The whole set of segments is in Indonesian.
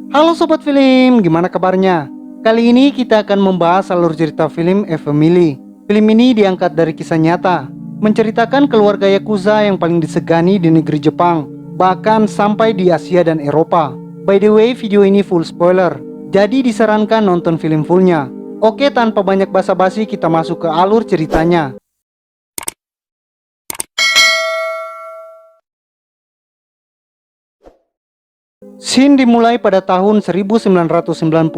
Halo Sobat Film, gimana kabarnya? Kali ini kita akan membahas alur cerita film A Family. Film ini diangkat dari kisah nyata, menceritakan keluarga Yakuza yang paling disegani di negeri Jepang, bahkan sampai di Asia dan Eropa. By the way, video ini full spoiler, jadi disarankan nonton film fullnya. Oke, tanpa banyak basa-basi kita masuk ke alur ceritanya. Scene dimulai pada tahun 1999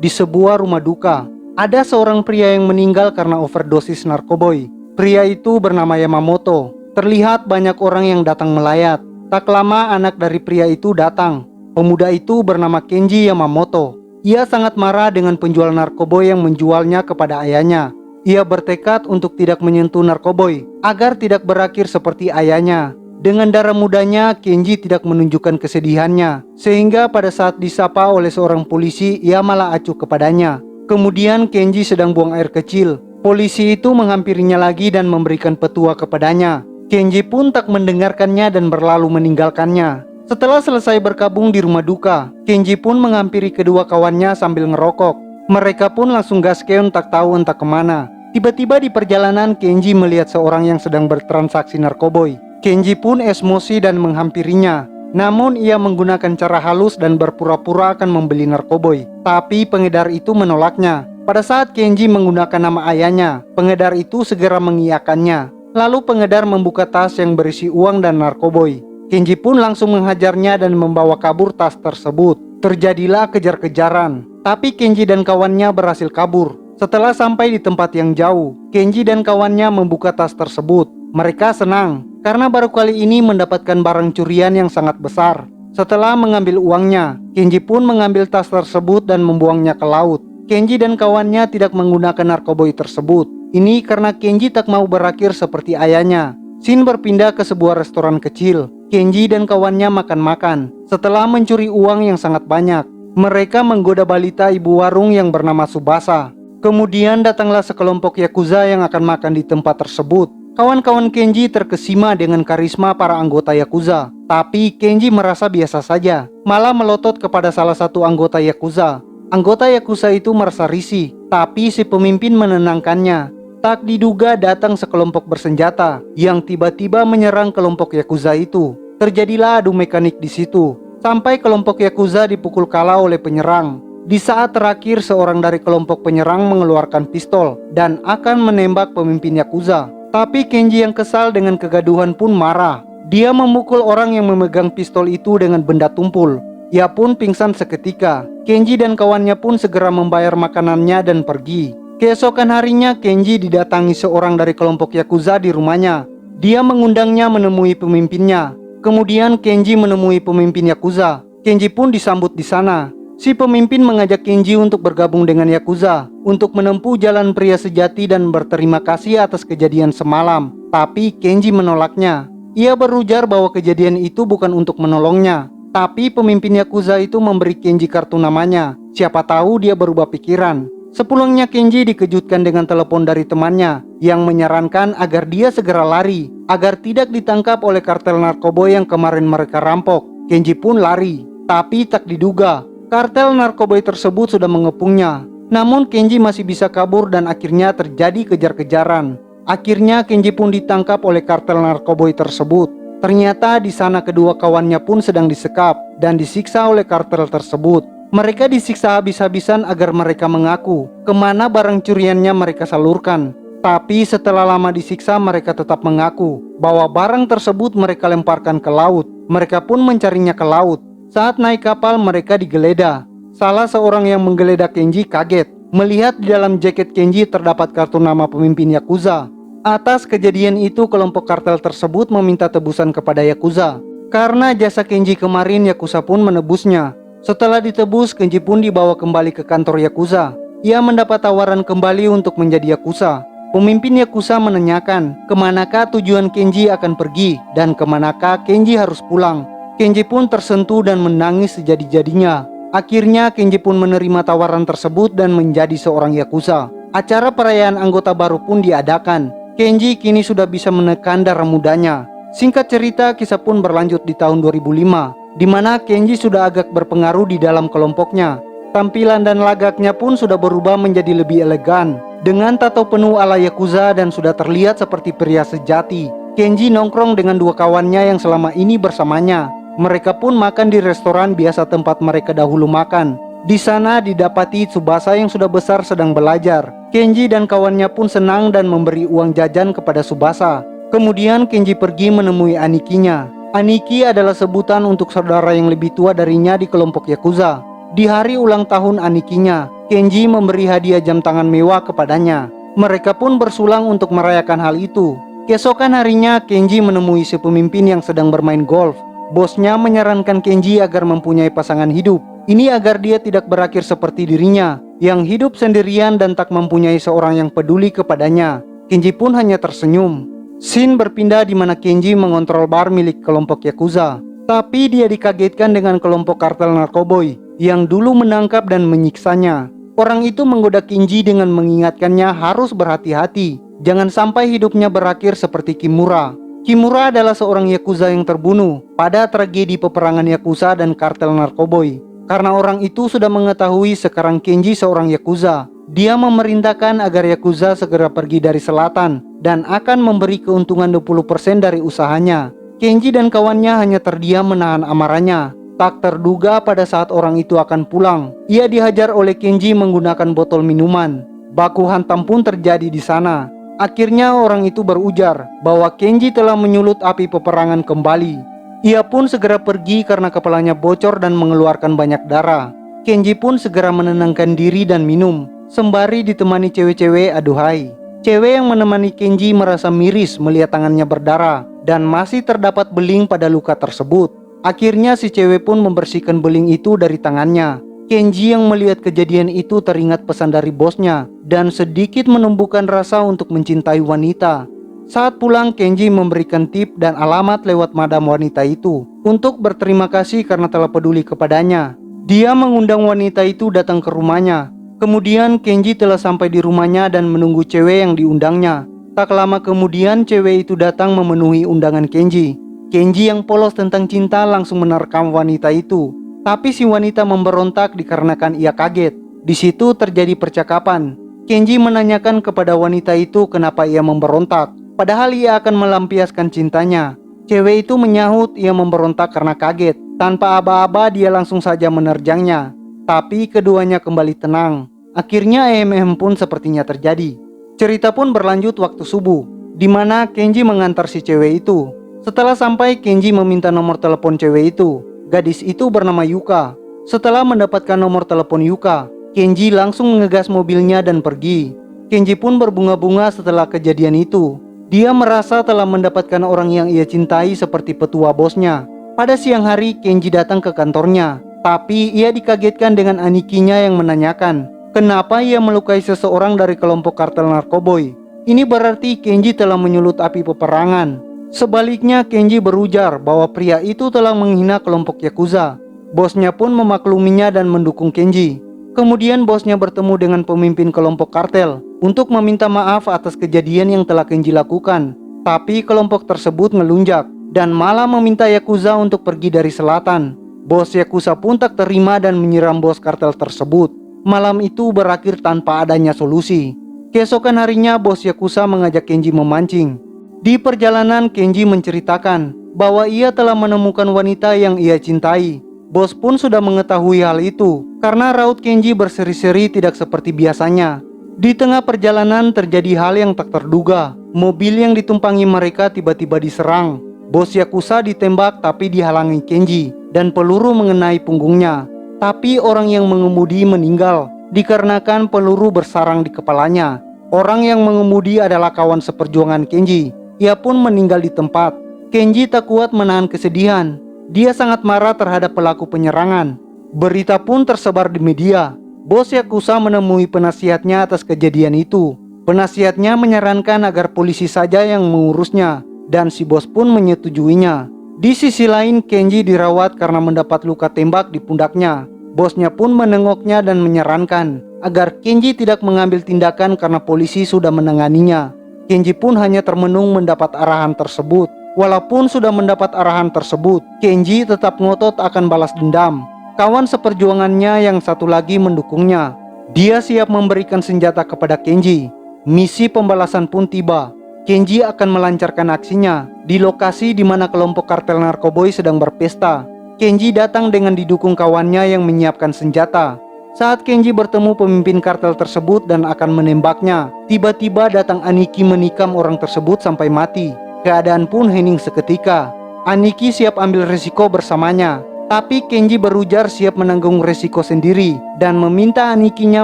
di sebuah rumah duka. Ada seorang pria yang meninggal karena overdosis narkoboy. Pria itu bernama Yamamoto. Terlihat banyak orang yang datang melayat. Tak lama anak dari pria itu datang. Pemuda itu bernama Kenji Yamamoto. Ia sangat marah dengan penjual narkoboy yang menjualnya kepada ayahnya. Ia bertekad untuk tidak menyentuh narkoboy agar tidak berakhir seperti ayahnya. Dengan darah mudanya, Kenji tidak menunjukkan kesedihannya, sehingga pada saat disapa oleh seorang polisi, ia malah acuh kepadanya. Kemudian Kenji sedang buang air kecil. Polisi itu menghampirinya lagi dan memberikan petua kepadanya. Kenji pun tak mendengarkannya dan berlalu meninggalkannya. Setelah selesai berkabung di rumah duka, Kenji pun menghampiri kedua kawannya sambil ngerokok. Mereka pun langsung gaskeun tak tahu entah kemana. Tiba-tiba di perjalanan, Kenji melihat seorang yang sedang bertransaksi narkoboy. Kenji pun emosi dan menghampirinya. Namun ia menggunakan cara halus dan berpura-pura akan membeli narkoboy. Tapi pengedar itu menolaknya. Pada saat Kenji menggunakan nama ayahnya, pengedar itu segera mengiyakannya. Lalu pengedar membuka tas yang berisi uang dan narkoboy. Kenji pun langsung menghajarnya dan membawa kabur tas tersebut. Terjadilah kejar-kejaran. Tapi Kenji dan kawannya berhasil kabur. Setelah sampai di tempat yang jauh, Kenji dan kawannya membuka tas tersebut. Mereka senang karena baru kali ini mendapatkan barang curian yang sangat besar. Setelah mengambil uangnya, Kenji pun mengambil tas tersebut dan membuangnya ke laut. Kenji dan kawannya tidak menggunakan narkoboy tersebut. Ini karena Kenji tak mau berakhir seperti ayahnya. Scene berpindah ke sebuah restoran kecil. Kenji dan kawannya makan-makan. Setelah mencuri uang yang sangat banyak, mereka menggoda balita ibu warung yang bernama Subasa. Kemudian datanglah sekelompok Yakuza yang akan makan di tempat tersebut. Kawan-kawan Kenji terkesima dengan karisma para anggota Yakuza. Tapi Kenji merasa biasa saja, malah melotot kepada salah satu anggota Yakuza. Anggota Yakuza itu merasa risih, tapi si pemimpin menenangkannya. Tak diduga datang sekelompok bersenjata yang tiba-tiba menyerang kelompok Yakuza itu. Terjadilah adu mekanik di situ, sampai kelompok Yakuza dipukul kalah oleh penyerang. Di saat terakhir, seorang dari kelompok penyerang mengeluarkan pistol dan akan menembak pemimpin Yakuza. Tapi Kenji yang kesal dengan kegaduhan pun marah. Dia memukul orang yang memegang pistol itu dengan benda tumpul. Ia pun pingsan seketika. Kenji dan kawannya pun segera membayar makanannya dan pergi. Keesokan harinya, Kenji didatangi seorang dari kelompok Yakuza di rumahnya. Dia mengundangnya menemui pemimpinnya. Kemudian Kenji menemui pemimpin Yakuza. Kenji pun disambut di sana. Si pemimpin mengajak Kenji untuk bergabung dengan Yakuza untuk menempuh jalan pria sejati dan berterima kasih atas kejadian semalam. Tapi Kenji menolaknya. Ia berujar bahwa kejadian itu bukan untuk menolongnya. Tapi pemimpin Yakuza itu memberi Kenji kartu namanya. Siapa tahu dia berubah pikiran. Sepulangnya Kenji dikejutkan dengan telepon dari temannya yang menyarankan agar dia segera lari agar tidak ditangkap oleh kartel narkoboy yang kemarin mereka rampok. Kenji pun lari, tapi tak diduga kartel narkoboy tersebut sudah mengepungnya. Namun Kenji masih bisa kabur dan akhirnya terjadi kejar-kejaran. Akhirnya Kenji pun ditangkap oleh kartel narkoboy tersebut. Ternyata di sana kedua kawannya pun sedang disekap dan disiksa oleh kartel tersebut. Mereka disiksa habis-habisan agar mereka mengaku kemana barang curiannya mereka salurkan. Tapi setelah lama disiksa, mereka tetap mengaku bahwa barang tersebut mereka lemparkan ke laut. Mereka pun mencarinya ke laut. Saat naik kapal, mereka digeledah. Salah seorang yang menggeledah Kenji kaget melihat di dalam jaket Kenji terdapat kartu nama pemimpin Yakuza. Atas kejadian itu, kelompok kartel tersebut meminta tebusan kepada Yakuza. Karena jasa Kenji kemarin, Yakuza pun menebusnya. Setelah ditebus, Kenji pun dibawa kembali ke kantor Yakuza. Ia mendapat tawaran kembali untuk menjadi Yakuza. Pemimpin Yakuza menanyakan kemanakah tujuan Kenji akan pergi dan kemanakah Kenji harus pulang. Kenji pun tersentuh dan menangis sejadi-jadinya. Akhirnya Kenji pun menerima tawaran tersebut dan menjadi seorang Yakuza. Acara perayaan anggota baru pun diadakan. Kenji kini sudah bisa menekan darah mudanya. Singkat cerita, kisah pun berlanjut di tahun 2005. di mana Kenji sudah agak berpengaruh di dalam kelompoknya. Tampilan dan lagaknya pun sudah berubah menjadi lebih elegan, dengan tato penuh ala Yakuza dan sudah terlihat seperti pria sejati. Kenji nongkrong dengan dua kawannya yang selama ini bersamanya. Mereka pun makan di restoran biasa tempat mereka dahulu makan. Di sana didapati Tsubasa yang sudah besar sedang belajar. Kenji dan kawannya pun senang dan memberi uang jajan kepada Tsubasa. Kemudian Kenji pergi menemui Anikinya. Aniki adalah sebutan untuk saudara yang lebih tua darinya di kelompok Yakuza. Di hari ulang tahun Anikinya, Kenji memberi hadiah jam tangan mewah kepadanya. Mereka pun bersulang untuk merayakan hal itu. Keesokan harinya, Kenji menemui si pemimpin yang sedang bermain golf. Bosnya menyarankan Kenji agar mempunyai pasangan hidup. Ini agar dia tidak berakhir seperti dirinya, yang hidup sendirian dan tak mempunyai seorang yang peduli kepadanya. Kenji pun hanya tersenyum. Scene berpindah di mana Kenji mengontrol bar milik kelompok Yakuza. Tapi dia dikagetkan dengan kelompok kartel narkoboy yang dulu menangkap dan menyiksanya. Orang itu menggoda Kenji dengan mengingatkannya harus berhati-hati, jangan sampai hidupnya berakhir seperti Kimura. Kimura adalah seorang Yakuza yang terbunuh pada tragedi peperangan Yakuza dan kartel narkoboy. Karena orang itu sudah mengetahui sekarang Kenji seorang Yakuza, dia memerintahkan agar Yakuza segera pergi dari selatan dan akan memberi keuntungan 20% dari usahanya. Kenji dan kawannya hanya terdiam menahan amarahnya. Tak terduga pada saat orang itu akan pulang, ia dihajar oleh Kenji menggunakan botol minuman. Baku hantam pun terjadi di sana. Akhirnya orang itu berujar bahwa Kenji telah menyulut api peperangan kembali. Ia pun segera pergi karena kepalanya bocor dan mengeluarkan banyak darah. Kenji pun segera menenangkan diri dan minum, sembari ditemani cewek-cewek aduhai. Cewek yang menemani Kenji merasa miris melihat tangannya berdarah dan masih terdapat beling pada luka tersebut. Akhirnya si cewek pun membersihkan beling itu dari tangannya. Kenji yang melihat kejadian itu teringat pesan dari bosnya dan sedikit menumbuhkan rasa untuk mencintai wanita. Saat pulang, Kenji memberikan tip dan alamat lewat madam wanita itu untuk berterima kasih karena telah peduli kepadanya. Dia mengundang wanita itu datang ke rumahnya. Kemudian Kenji telah sampai di rumahnya dan menunggu cewek yang diundangnya. Tak lama kemudian cewek itu datang memenuhi undangan Kenji. Kenji yang polos tentang cinta langsung menerkam wanita itu. Tapi si wanita memberontak dikarenakan ia kaget. Di situ terjadi percakapan. Kenji menanyakan kepada wanita itu kenapa ia memberontak, padahal ia akan melampiaskan cintanya. Cewek itu menyahut ia memberontak karena kaget. Tanpa aba-aba dia langsung saja menerjangnya. Tapi keduanya kembali tenang. Akhirnya pun sepertinya terjadi. Cerita pun berlanjut waktu subuh, di mana Kenji mengantar si cewek itu. Setelah sampai, Kenji meminta nomor telepon cewek itu. Gadis itu bernama Yuka. Setelah mendapatkan nomor telepon Yuka, Kenji langsung mengegas mobilnya dan pergi. Kenji pun berbunga-bunga setelah kejadian itu. Dia merasa telah mendapatkan orang yang ia cintai seperti petua bosnya. Pada siang hari, Kenji datang ke kantornya. Tapi ia dikagetkan dengan Anikinya yang menanyakan kenapa ia melukai seseorang dari kelompok kartel narkoboy. Ini berarti Kenji telah menyulut api peperangan. Sebaliknya, Kenji berujar bahwa pria itu telah menghina kelompok Yakuza. Bosnya pun memakluminya dan mendukung Kenji. Kemudian bosnya bertemu dengan pemimpin kelompok kartel untuk meminta maaf atas kejadian yang telah Kenji lakukan. Tapi kelompok tersebut ngelunjak dan malah meminta Yakuza untuk pergi dari selatan. Bos Yakuza pun tak terima dan menyiram bos kartel tersebut. Malam itu berakhir tanpa adanya solusi. Keesokan harinya bos Yakuza mengajak Kenji memancing. Di perjalanan, Kenji menceritakan bahwa ia telah menemukan wanita yang ia cintai. Bos pun sudah mengetahui hal itu karena raut Kenji berseri-seri tidak seperti biasanya. Di tengah perjalanan terjadi hal yang tak terduga. Mobil yang ditumpangi mereka tiba-tiba diserang. Bos Yakuza ditembak tapi dihalangi Kenji dan peluru mengenai punggungnya. Tapi orang yang mengemudi meninggal dikarenakan peluru bersarang di kepalanya. Orang yang mengemudi adalah kawan seperjuangan Kenji. Ia pun meninggal di tempat. Kenji tak kuat menahan kesedihan. Dia sangat marah terhadap pelaku penyerangan. Berita pun tersebar di media. Bos Yakuza menemui penasihatnya atas kejadian itu. Penasihatnya menyarankan agar polisi saja yang mengurusnya, dan si bos pun menyetujuinya. Di sisi lain, Kenji dirawat karena mendapat luka tembak di pundaknya. Bosnya pun menengoknya dan menyarankan agar Kenji tidak mengambil tindakan karena polisi sudah menanganinya. Kenji pun hanya termenung mendapat arahan tersebut. Walaupun sudah mendapat arahan tersebut, Kenji tetap ngotot akan balas dendam. Kawan seperjuangannya yang satu lagi mendukungnya. Dia siap memberikan senjata kepada Kenji. Misi pembalasan pun tiba. Kenji akan melancarkan aksinya di lokasi di mana kelompok kartel narkoboy sedang berpesta. Kenji datang dengan didukung kawannya yang menyiapkan senjata. Saat Kenji bertemu pemimpin kartel tersebut dan akan menembaknya, tiba-tiba datang Aniki menikam orang tersebut sampai mati. Keadaan pun hening seketika. Aniki siap ambil resiko bersamanya, tapi Kenji berujar siap menanggung resiko sendiri dan meminta Anikinya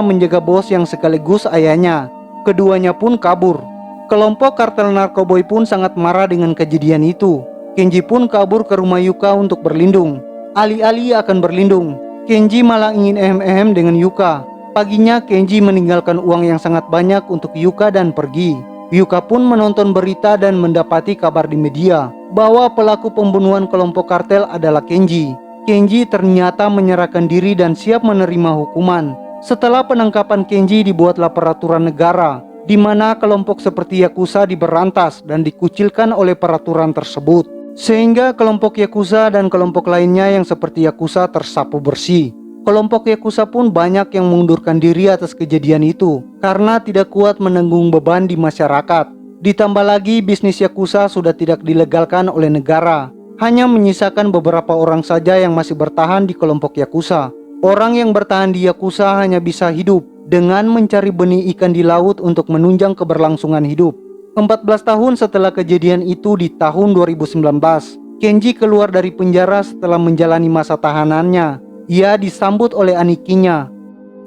menjaga bos yang sekaligus ayahnya. Keduanya pun kabur. Kelompok kartel narkoboy pun sangat marah dengan kejadian itu. Kenji pun kabur ke rumah Yuka untuk berlindung. Alih-alih akan berlindung, Kenji malah ingin ehem-ehem dengan Yuka. Paginya Kenji meninggalkan uang yang sangat banyak untuk Yuka dan pergi. Yuka pun menonton berita dan mendapati kabar di media bahwa pelaku pembunuhan kelompok kartel adalah Kenji. Kenji ternyata menyerahkan diri dan siap menerima hukuman. Setelah penangkapan Kenji dibuatlah peraturan negara di mana kelompok seperti Yakuza diberantas dan dikucilkan oleh peraturan tersebut, sehingga kelompok Yakuza dan kelompok lainnya yang seperti Yakuza tersapu bersih. Kelompok Yakuza pun banyak yang mengundurkan diri atas kejadian itu karena tidak kuat menanggung beban di masyarakat. Ditambah lagi bisnis Yakuza sudah tidak dilegalkan oleh negara. Hanya menyisakan beberapa orang saja yang masih bertahan di kelompok Yakuza. Orang yang bertahan di Yakuza hanya bisa hidup dengan mencari benih ikan di laut untuk menunjang keberlangsungan hidup. 14 tahun setelah kejadian itu di tahun 2019, Kenji keluar dari penjara setelah menjalani masa tahanannya. Ia disambut oleh Anikinya.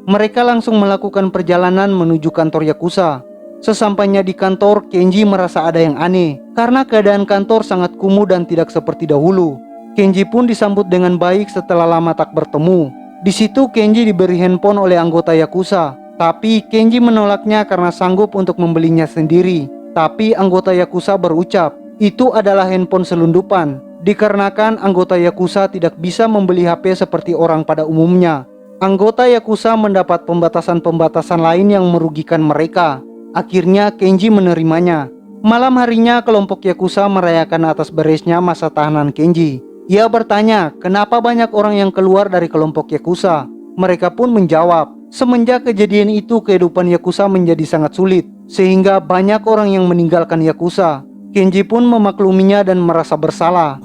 Mereka langsung melakukan perjalanan menuju kantor Yakuza. Sesampainya di kantor, Kenji merasa ada yang aneh karena keadaan kantor sangat kumuh dan tidak seperti dahulu. Kenji pun disambut dengan baik setelah lama tak bertemu. Di situ Kenji diberi handphone oleh anggota Yakuza, tapi Kenji menolaknya karena sanggup untuk membelinya sendiri. Tapi anggota Yakuza berucap, itu adalah handphone selundupan. Dikarenakan anggota Yakuza tidak bisa membeli HP seperti orang pada umumnya. Anggota Yakuza mendapat pembatasan-pembatasan lain yang merugikan mereka. Akhirnya Kenji menerimanya. Malam harinya kelompok Yakuza merayakan atas beresnya masa tahanan Kenji. Ia bertanya kenapa banyak orang yang keluar dari kelompok Yakuza. Mereka pun menjawab, semenjak kejadian itu kehidupan Yakuza menjadi sangat sulit, sehingga banyak orang yang meninggalkan Yakuza. Kenji pun memakluminya dan merasa bersalah.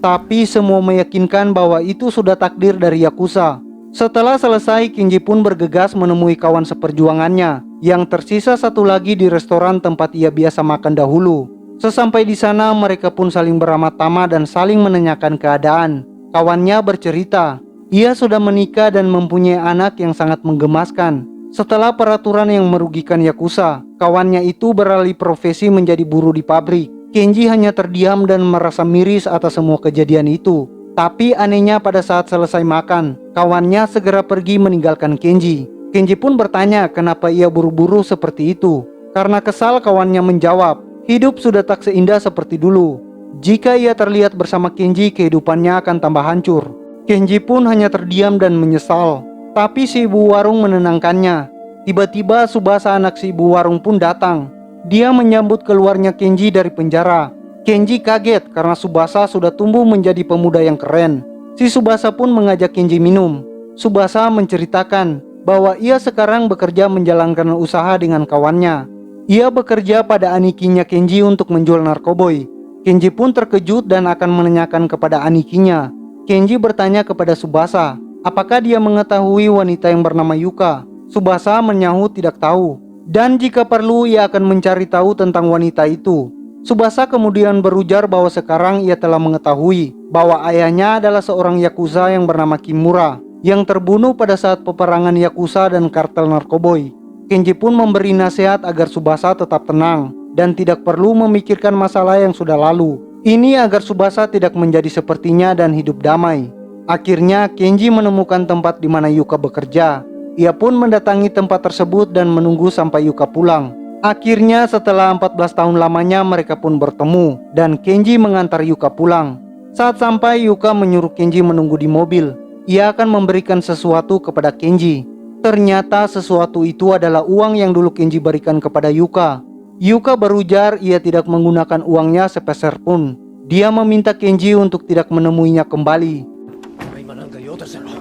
Tapi semua meyakinkan bahwa itu sudah takdir dari Yakuza. Setelah selesai, Kenji pun bergegas menemui kawan seperjuangannya yang tersisa satu lagi di restoran tempat ia biasa makan dahulu. Sesampai di sana, mereka pun saling beramat tamah dan saling menanyakan keadaan. Kawannya bercerita, ia sudah menikah dan mempunyai anak yang sangat menggemaskan. Setelah peraturan yang merugikan Yakuza, kawannya itu beralih profesi menjadi buruh di pabrik. Kenji hanya terdiam dan merasa miris atas semua kejadian itu. Tapi anehnya pada saat selesai makan, kawannya segera pergi meninggalkan Kenji. Kenji pun bertanya kenapa ia buru-buru seperti itu. Karena kesal, kawannya menjawab, hidup sudah tak seindah seperti dulu. Jika ia terlihat bersama Kenji, kehidupannya akan tambah hancur. Kenji pun hanya terdiam dan menyesal. Tapi si ibu warung menenangkannya. Tiba-tiba Tsubasa, anak si ibu warung pun datang. Dia menyambut keluarnya Kenji dari penjara. Kenji kaget karena Tsubasa sudah tumbuh menjadi pemuda yang keren. Si Tsubasa pun mengajak Kenji minum. Tsubasa menceritakan bahwa ia sekarang bekerja menjalankan usaha dengan kawannya. Ia bekerja pada Anikinya Kenji untuk menjual narkoboy. Kenji pun terkejut dan akan menanyakan kepada Anikinya. Kenji bertanya kepada Tsubasa, apakah dia mengetahui wanita yang bernama Yuka? Tsubasa menyahut tidak tahu. Dan jika perlu ia akan mencari tahu tentang wanita itu. Tsubasa kemudian berujar bahwa sekarang ia telah mengetahui bahwa ayahnya adalah seorang Yakuza yang bernama Kimura yang terbunuh pada saat peperangan Yakuza dan kartel narkoboy. Kenji pun memberi nasihat agar Tsubasa tetap tenang dan tidak perlu memikirkan masalah yang sudah lalu. Ini agar Tsubasa tidak menjadi sepertinya dan hidup damai. Akhirnya Kenji menemukan tempat di mana Yuka bekerja. Ia pun mendatangi tempat tersebut dan menunggu sampai Yuka pulang. Akhirnya setelah 14 tahun lamanya mereka pun bertemu dan Kenji mengantar Yuka pulang. Saat sampai, Yuka menyuruh Kenji menunggu di mobil. Ia akan memberikan sesuatu kepada Kenji. Ternyata sesuatu itu adalah uang yang dulu Kenji berikan kepada Yuka. Yuka berujar ia tidak menggunakan uangnya sepeser pun. Dia meminta Kenji untuk tidak menemuinya kembali.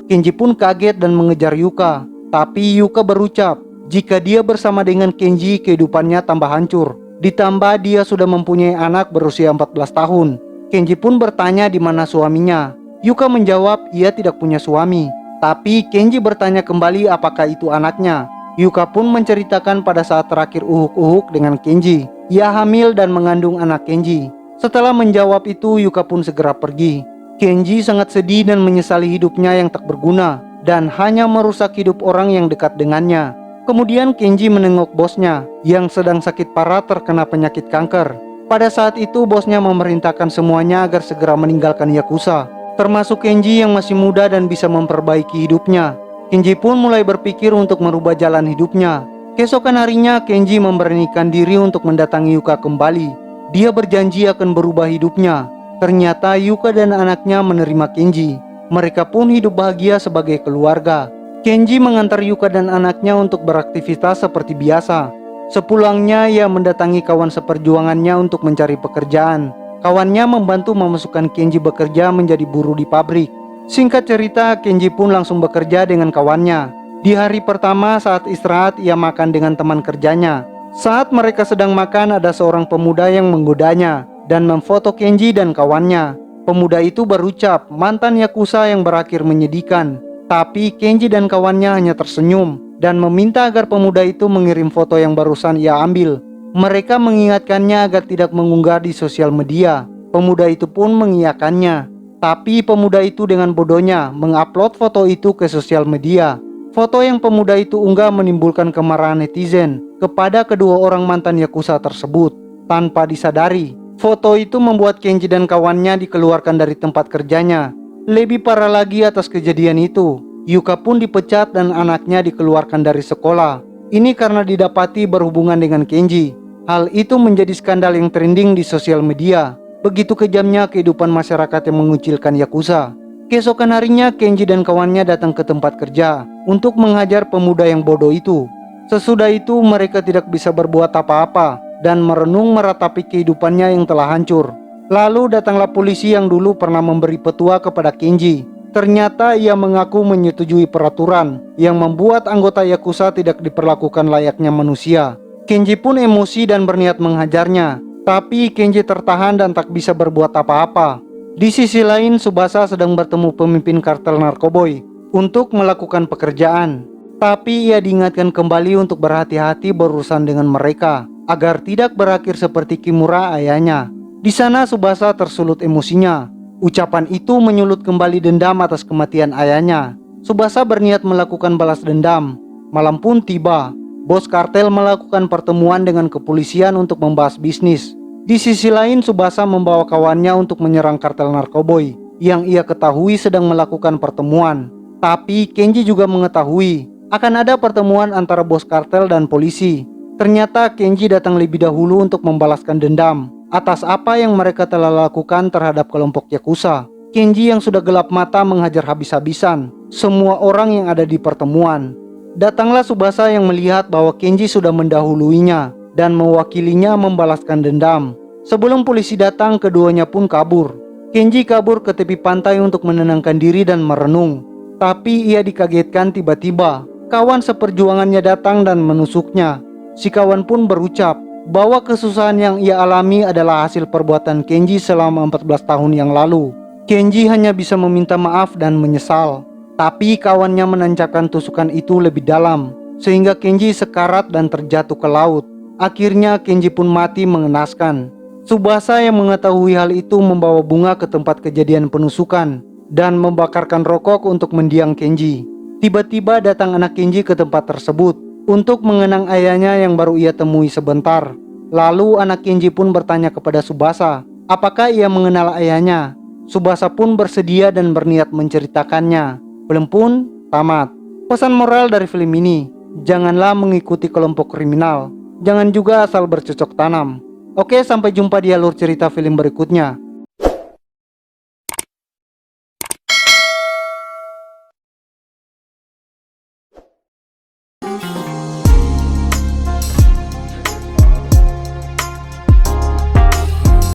Kenji pun kaget dan mengejar Yuka. Tapi Yuka berucap, jika dia bersama dengan Kenji kehidupannya tambah hancur. Ditambah dia sudah mempunyai anak berusia 14 tahun. Kenji pun bertanya di mana suaminya. Yuka menjawab ia tidak punya suami. Tapi Kenji bertanya kembali apakah itu anaknya. Yuka pun menceritakan pada saat terakhir uhuk-uhuk dengan Kenji. Ia hamil dan mengandung anak Kenji. Setelah menjawab itu, Yuka pun segera pergi. Kenji sangat sedih dan menyesali hidupnya yang tak berguna dan hanya merusak hidup orang yang dekat dengannya. Kemudian Kenji menengok bosnya yang sedang sakit parah terkena penyakit kanker. Pada saat itu bosnya memerintahkan semuanya agar segera meninggalkan Yakuza, termasuk Kenji yang masih muda dan bisa memperbaiki hidupnya. Kenji pun mulai berpikir untuk merubah jalan hidupnya. Keesokan harinya Kenji memberanikan diri untuk mendatangi Yuka kembali. Dia berjanji akan berubah hidupnya. Ternyata Yuka dan anaknya menerima Kenji. Mereka pun hidup bahagia sebagai keluarga. Kenji mengantar Yuka dan anaknya untuk beraktivitas seperti biasa. Sepulangnya ia mendatangi kawan seperjuangannya untuk mencari pekerjaan. Kawannya membantu memasukkan Kenji bekerja menjadi buruh di pabrik. Singkat cerita, Kenji pun langsung bekerja dengan kawannya. Di hari pertama saat istirahat ia makan dengan teman kerjanya. Saat mereka sedang makan ada seorang pemuda yang menggodanya dan memfoto Kenji dan kawannya. Pemuda itu berucap mantan Yakuza yang berakhir menyedihkan. Tapi Kenji dan kawannya hanya tersenyum dan meminta agar pemuda itu mengirim foto yang barusan ia ambil. Mereka mengingatkannya agar tidak mengunggah di sosial media. Pemuda itu pun mengiyakannya. Tapi pemuda itu dengan bodohnya mengupload foto itu ke sosial media. Foto yang pemuda itu unggah menimbulkan kemarahan netizen kepada kedua orang mantan Yakuza tersebut. Tanpa disadari, foto itu membuat Kenji dan kawannya dikeluarkan dari tempat kerjanya. Lebih parah lagi atas kejadian itu, Yuka pun dipecat dan anaknya dikeluarkan dari sekolah. Ini karena didapati berhubungan dengan Kenji. Hal itu menjadi skandal yang trending di sosial media. Begitu kejamnya kehidupan masyarakat yang mengucilkan Yakuza. Keesokan harinya Kenji dan kawannya datang ke tempat kerja untuk menghajar pemuda yang bodoh itu. Sesudah itu mereka tidak bisa berbuat apa-apa dan merenung meratapi kehidupannya yang telah hancur. Lalu datanglah polisi yang dulu pernah memberi petua kepada Kenji. Ternyata ia mengaku menyetujui peraturan yang membuat anggota Yakuza tidak diperlakukan layaknya manusia. Kenji pun emosi dan berniat menghajarnya. Tapi Kenji tertahan dan tak bisa berbuat apa-apa. Di sisi lain, Tsubasa sedang bertemu pemimpin kartel narkoboy untuk melakukan pekerjaan. Tapi ia diingatkan kembali untuk berhati-hati berurusan dengan mereka agar tidak berakhir seperti Kimura ayahnya. Di sana Tsubasa tersulut emosinya. Ucapan itu menyulut kembali dendam atas kematian ayahnya. Tsubasa berniat melakukan balas dendam. Malam pun tiba. Bos kartel melakukan pertemuan dengan kepolisian untuk membahas bisnis. Di sisi lain, Tsubasa membawa kawannya untuk menyerang kartel narkoboy yang ia ketahui sedang melakukan pertemuan. Tapi Kenji juga mengetahui akan ada pertemuan antara bos kartel dan polisi. Ternyata Kenji datang lebih dahulu untuk membalaskan dendam atas apa yang mereka telah lakukan terhadap kelompok Yakuza. Kenji yang sudah gelap mata menghajar habis-habisan semua orang yang ada di pertemuan. Datanglah Tsubasa yang melihat bahwa Kenji sudah mendahuluinya dan mewakilinya membalaskan dendam. Sebelum polisi datang, keduanya pun kabur. Kenji kabur ke tepi pantai untuk menenangkan diri dan merenung. Tapi ia dikagetkan tiba-tiba kawan seperjuangannya datang dan menusuknya. Si kawan pun berucap bahwa kesusahan yang ia alami adalah hasil perbuatan Kenji selama 14 tahun yang lalu. Kenji hanya bisa meminta maaf dan menyesal. Tapi kawannya menancapkan tusukan itu lebih dalam sehingga Kenji sekarat dan terjatuh ke laut. Akhirnya Kenji pun mati mengenaskan. Tsubasa yang mengetahui hal itu membawa bunga ke tempat kejadian penusukan dan membakarkan rokok untuk mendiang Kenji. Tiba-tiba datang anak Kenji ke tempat tersebut untuk mengenang ayahnya yang baru ia temui sebentar. Lalu anak Kenji pun bertanya kepada Tsubasa apakah ia mengenal ayahnya. Tsubasa pun bersedia dan berniat menceritakannya. Film pun tamat. Pesan moral dari film ini, janganlah mengikuti kelompok kriminal. Jangan juga asal bercocok tanam. Oke, sampai jumpa di alur cerita film berikutnya.